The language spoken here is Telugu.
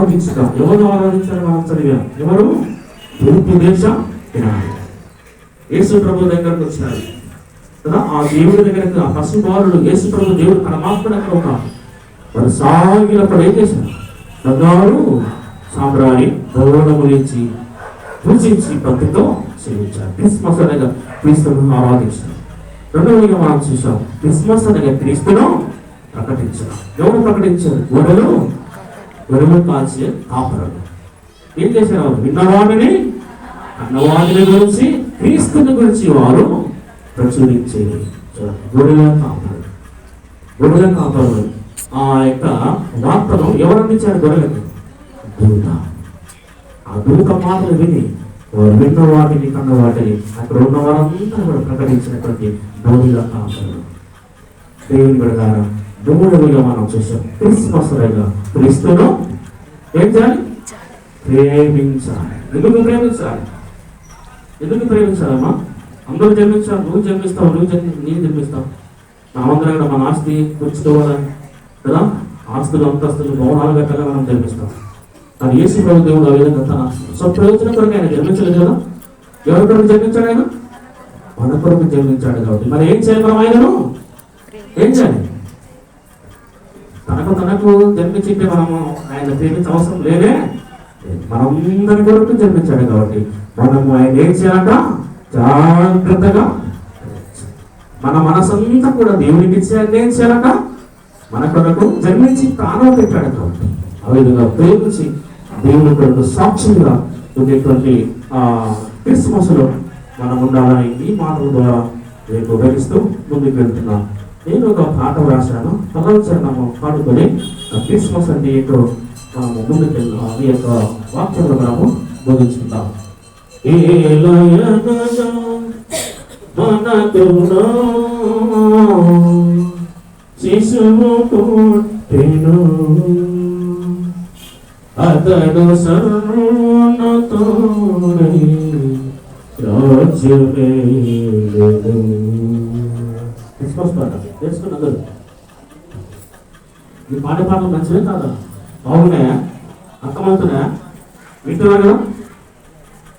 ఆరాధించుతాం. ఎవరు ఆరాధించాలి? మనం చదివాం. ఎవరు? తూర్పు దేశం వినాలి. యేసు ప్రభు దగ్గరకు వచ్చారు కదా, ఆ దేవుడి దగ్గరకు ఆ పశుబాలుడు యేసు ప్రభు దేవుడు పరమాత్ముడు అక్కడ ఉన్నారు. వారు సాగినప్పుడు ఏం చేశారు? బంగారు సాంబ్రాణి గౌరవములించి పూజించి భక్తితో సేవించారు. క్రిస్మస్ అనగా క్రీస్తును ఆరాధించారు. రెండవదిగా మనం చూసాం, క్రిస్మస్ అనగా క్రీస్తును ప్రకటించడం. ఎవరు ప్రకటించారు? గొర్రెలు కాల్చే కాపరులు. ఏం చేశారు? విన్నవాడిని అన్నవాడిని గురించి, క్రీస్తుని గురించి వారు ప్రచురించేది. గొర్రెల కాపరులు ఆ యొక్క వార్తను ఎవరు అందించారు? గొర్రెలకు దూత. ఆ దూత మాటలు విని వారు విన్న వాటిని కన్న వాటిని అక్కడ ఉన్న వారందరూ కూడా ప్రకటించినటువంటి గొర్రెల కాపరులు. దేవుని ప్రకారం మూడవదిగా మనం చూసాం, క్రిస్మస్ అనగా క్రీస్తును ఏం చేయాలి? ప్రేమించాలి. ఎందుకు ప్రేమించాలి? ఎందుకు ప్రేమించాలమ్మా? అందరూ జన్మించాలి. నువ్వు జన్మిస్తావు, నేను జన్మిస్తావు. మనమందరం కూడా మన ఆస్తి కూర్చుకోవాలని కదా, ఆస్తులు అంతస్తులు భవనాలు కట్టాలని మనం జన్మిస్తాం. కానీ యేసు ప్రభు దేవుడు ఆ విధంగా తన స్వప్రయోజనం కొరకు ఆయన జన్మించలేదు కదా. ఎవరి కొరకు జన్మించాడు? ఆయన మన కొరకు జన్మించాడు. కాబట్టి మరి ఏం చేయాలి? మనం ఆయనను ఏం చేయాలి? తనకు జన్మించింటే మనము ఆయన ప్రేమించ అవసరం లేదే. మనందరి కొరకు జన్మించాడు కాబట్టి మనము ఆయన ఏం చేయాలంట? జాగ్రత్తగా మన మనసంతా కూడా దేవునికి ఇచ్చి ఆయన ఏం చేయాలంట? మన కొరకు జన్మించి ప్రాణం పెట్టాడు కాబట్టి ఆ విధంగా ప్రేమించి దేవుని కొరకు సాక్షిగా ఉండేటువంటి క్రిస్మస్ లో మనం ఉండాలని ఈ మాటల ద్వారా రేపు వివరిస్తూ ముందుకు వెళ్తున్నాం. నేను ఒక పాట రాశాను. పదవచరణము పాడుకొని క్రిస్మస్ అంటే ఏంటో మనము ముందుకు వెళ్తాం. ఈ యొక్క వాక్యంలో మనము బోధించుకుంటాం. శిశువు పుట్టెను, అతడు సర్వోన్నతుడై రాజ్యమేలెను. క్రిస్మస్ పాట తెలుసుకున్నారు. ఈ పాటలు మంచివే కాదా? బాగున్నాయా? అర్థమవుతున్నాయా? వింటున్నా కదా?